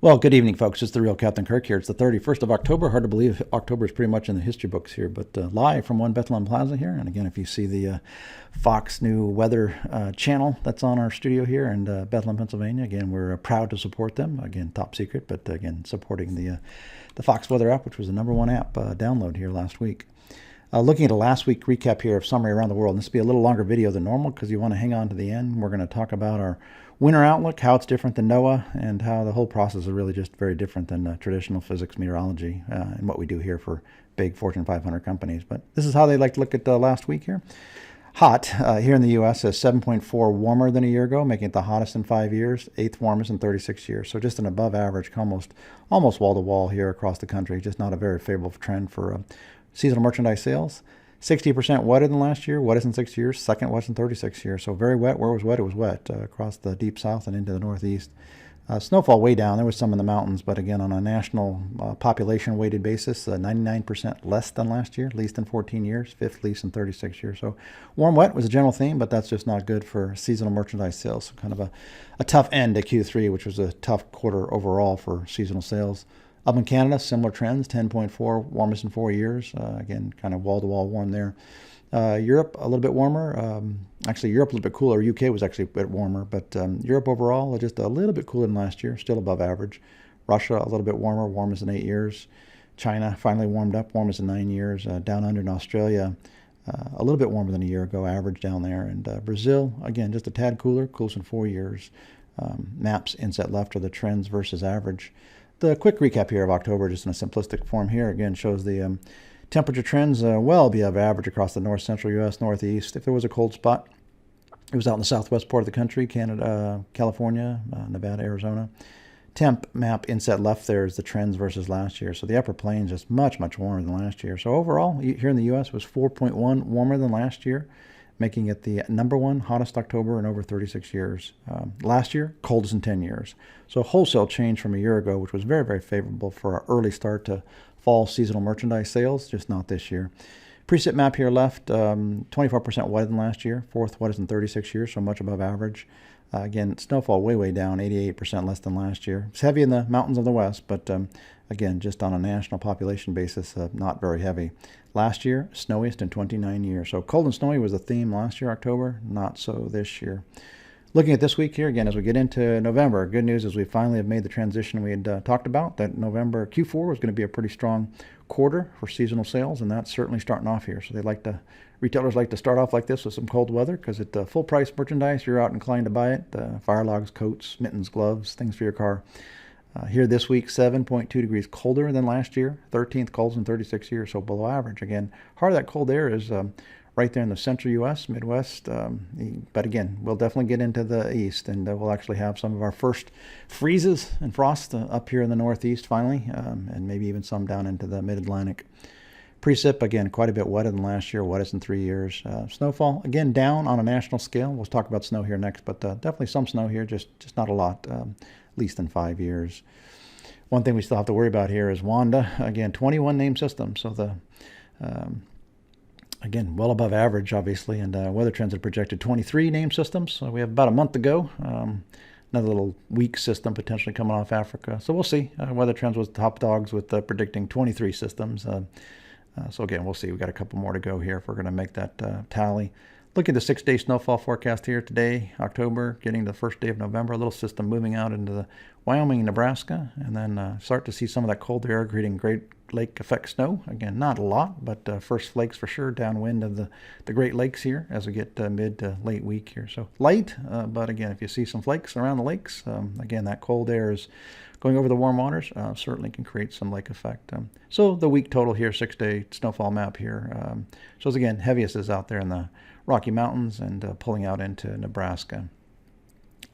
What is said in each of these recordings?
Well, good evening, folks. It's the real Captain Kirk here. It's the 31st of October. Hard to believe October is pretty much in the history books here, but live from One Bethlehem Plaza here. And again, if you see the Fox New Weather channel that's on our studio here in Bethlehem, Pennsylvania, again, we're proud to support them. Again, top secret, but again, supporting the Fox Weather app, which was the #1 app download here last week. Looking at a last week recap here of summary around the world. This will be a little longer video than normal because you want to hang on to the end. We're going to talk about our winter outlook, how it's different than NOAA, and how the whole process is really just very different than traditional physics meteorology and what we do here for big Fortune 500 companies. But this is how they like to look at last week here. Hot here in the U.S. is 7.4 warmer than a year ago, making it the hottest in 5 years, 8th warmest in 36 years. So just an above average, almost wall to wall here across the country. Just not a very favorable trend for seasonal merchandise sales. 60% wetter than last year, wettest in 6 years, second wettest in 36 years. So very wet. Where it was wet, it was wet across the deep south and into the northeast. Snowfall way down. There was some in the mountains, but again, on a national population weighted basis, 99% less than last year, least in 14 years, fifth least in 36 years. So warm, wet was a general theme, but that's just not good for seasonal merchandise sales. So kind of a tough end to Q3, which was a tough quarter overall for seasonal sales. Up in Canada, similar trends, 10.4 warmest in 4 years. Again, kind of wall-to-wall warm there. Europe, a little bit warmer. Actually, Europe a little bit cooler. UK was actually a bit warmer, but Europe overall, just a little bit cooler than last year, still above average. Russia, a little bit warmer, warmest in 8 years. China finally warmed up, warmest in 9 years. Down under in Australia, a little bit warmer than a year ago, average down there. And Brazil, again, just a tad cooler, coolest in 4 years. Maps inset left are the trends versus average. The quick recap here of October, just in a simplistic form here, again, shows the temperature trends well above average across the north central U.S., northeast. If there was a cold spot, it was out in the southwest part of the country, Canada, California, Nevada, Arizona. Temp map inset left there is the trends versus last year. So the upper plains just much, much warmer than last year. So overall, here in the U.S. was 4.1 warmer than last year, making it the #1 hottest October in over 36 years. Last year, coldest in 10 years. So a wholesale change from a year ago, which was very, very favorable for our early start to fall seasonal merchandise sales, just not this year. Preset map here left, 24% wetter than last year, fourth wettest in 36 years, so much above average. Again, snowfall way down, 88% less than last year. It's heavy in the mountains of the west, but again, just on a national population basis, not very heavy. Last year, snowiest in 29 years. So cold and snowy was the theme last year, October, not so this year. Looking at this week here, again, as we get into November, good news is we finally have made the transition we had talked about, that November Q4 was going to be a pretty strong quarter for seasonal sales, and that's certainly starting off here. So retailers like to start off like this with some cold weather, because at full price merchandise, you're out inclined to buy it. Fire logs, coats, mittens, gloves, things for your car. Here this week, 7.2 degrees colder than last year, 13th coldest in 36 years, so below average. Again, part of that cold air is right there in the central U.S., Midwest. But again, we'll definitely get into the east, and we'll actually have some of our first freezes and frost up here in the northeast finally, and maybe even some down into the mid-Atlantic. Precip, again, quite a bit wetter than last year, wettest in 3 years. Snowfall, again, down on a national scale. We'll talk about snow here next, but definitely some snow here, just not a lot, least in 5 years. One thing we still have to worry about here is Wanda. Again, 21 name systems, so again, well above average, obviously, and Weather Trends had projected 23 name systems, so we have about a month to go. Another little weak system potentially coming off Africa. So we'll see. Weather Trends was top dogs with predicting 23 systems. So again, we'll see. We've got a couple more to go here if we're going to make that tally. Look at the 6-day snowfall forecast here today, October, getting the first day of November. A little system moving out into the Wyoming and Nebraska, and then start to see some of that cold air creating Great Lake effect snow. Again, not a lot, but first flakes for sure downwind of the Great Lakes here as we get mid to late week here. So light, but again, if you see some flakes around the lakes, again, that cold air is going over the warm waters, certainly can create some lake effect. So the week total here, 6-day snowfall map here, shows again, heaviest is out there in the Rocky Mountains and pulling out into Nebraska.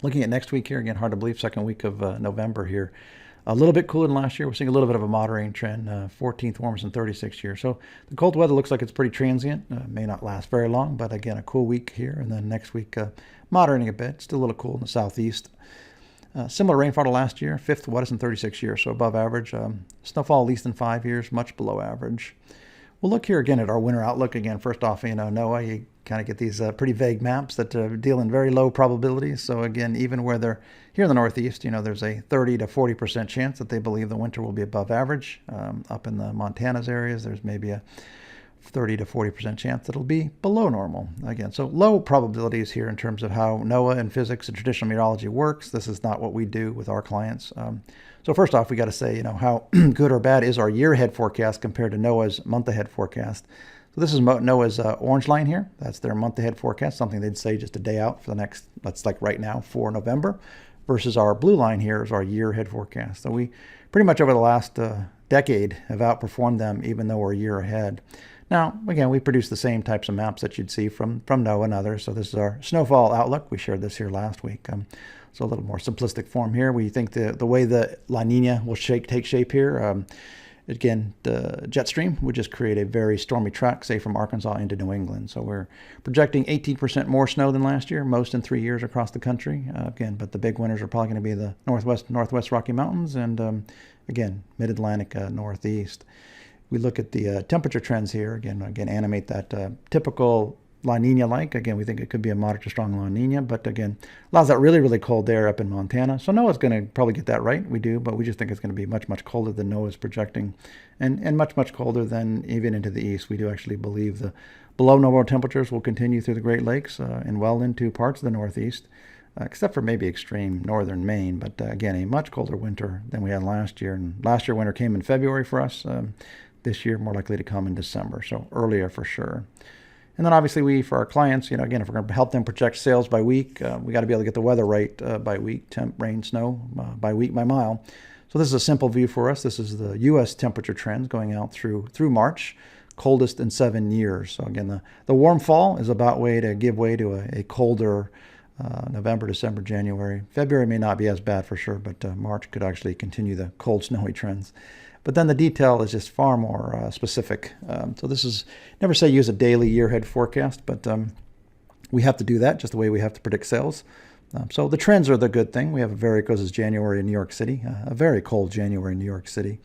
Looking at next week here, again, hard to believe, second week of November here. A little bit cooler than last year. We're seeing a little bit of a moderating trend, 14th warmest in 36 years. So the cold weather looks like it's pretty transient. May not last very long, but again, a cool week here. And then next week, moderating a bit. Still a little cool in the southeast. Similar rainfall to last year, 5th wettest in 36 years, so above average. Snowfall least in 5 years, much below average. We'll look here again at our winter outlook. Again, first off, NOAA, you kind of get these pretty vague maps that deal in very low probabilities. So again, even where they're here in the Northeast, there's a 30 to 40% chance that they believe the winter will be above average. Up in the Montana's areas, there's maybe a 30 to 40% chance that it'll be below normal. Again, so low probabilities here in terms of how NOAA and physics and traditional meteorology works. This is not what we do with our clients. So first off, we got to say, how good or bad is our year ahead forecast compared to NOAA's month ahead forecast. So this is NOAA's orange line here. That's their month ahead forecast, something they'd say just a day out for the next, that's like right now for November, versus our blue line here is our year ahead forecast. So we pretty much over the last decade have outperformed them, even though we're a year ahead. Now, again, we produce the same types of maps that you'd see from NOAA and others. So this is our Snowfall Outlook. We shared this here last week. So a little more simplistic form here. We think the way the La Nina will take shape here, again, the jet stream would just create a very stormy track, say from Arkansas into New England. So we're projecting 18% more snow than last year, most in 3 years across the country. Again, but the big winners are probably going to be the Northwest Rocky Mountains and, again, Mid-Atlantic, Northeast. We look at the temperature trends here, again animate that typical La Nina-like. Again, we think it could be a moderate to strong La Nina, but again, allows that really, really cold air up in Montana. So NOAA's going to probably get that right. We do, but we just think it's going to be much, much colder than NOAA's projecting and much, much colder than even into the east. We do actually believe the below normal temperatures will continue through the Great Lakes and well into parts of the Northeast, except for maybe extreme northern Maine. But again, a much colder winter than we had last year. And last year winter came in February for us. This year, more likely to come in December, so earlier for sure. And then obviously for our clients, again, if we're going to help them project sales by week, we got to be able to get the weather right by week, temp, rain, snow, by week, by mile. So this is a simple view for us. This is the U.S. temperature trends going out through March, coldest in 7 years. So again, the warm fall is about to give way to a colder November, December, January. February may not be as bad for sure, but March could actually continue the cold, snowy trends. But then the detail is just far more specific. So this is, never say use a daily year ahead forecast, but we have to do that just the way we have to predict sales. So the trends are the good thing. We have a very, because it's January in New York City, a very cold January in New York City.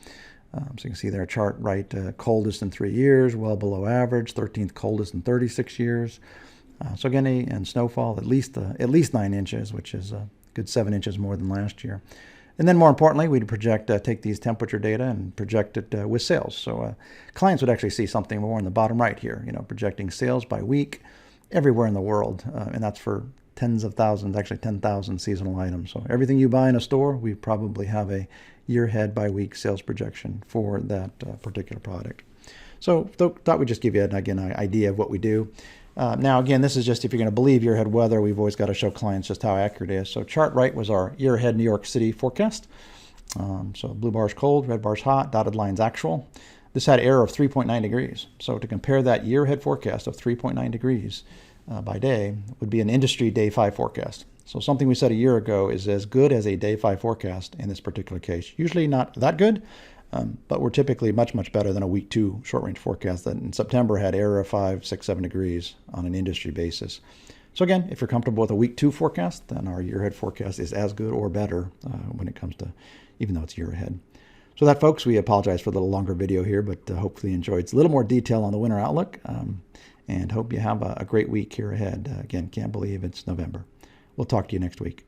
So you can see there a chart, right, coldest in 3 years, well below average, 13th coldest in 36 years. So again, and snowfall at least 9 inches, which is a good 7 inches more than last year. And then more importantly, we'd project, take these temperature data and project it with sales. So clients would actually see something more in the bottom right here, projecting sales by week everywhere in the world. And that's for tens of thousands, actually 10,000 seasonal items. So everything you buy in a store, we probably have a year ahead by week sales projection for that particular product. So thought we'd just give you, an idea of what we do. Now, again, this is just if you're going to believe year ahead weather, we've always got to show clients just how accurate it is. So chart right was our year ahead New York City forecast. So blue bar's cold, red bar's hot, dotted line's actual. This had error of 3.9 degrees. So to compare that year ahead forecast of 3.9 degrees by day would be an industry day 5 forecast. So something we said a year ago is as good as a day 5 forecast in this particular case. Usually not that good, but we're typically much, much better than a week 2 short-range forecast that in September had error of 5, 6, 7 degrees on an industry basis. So again, if you're comfortable with a week 2 forecast, then our year ahead forecast is as good or better when it comes to, even though it's year ahead. So that, folks, we apologize for a little longer video here, but hopefully you enjoyed. It's a little more detail on the winter outlook, and hope you have a great week here ahead. Again, can't believe it's November. We'll talk to you next week.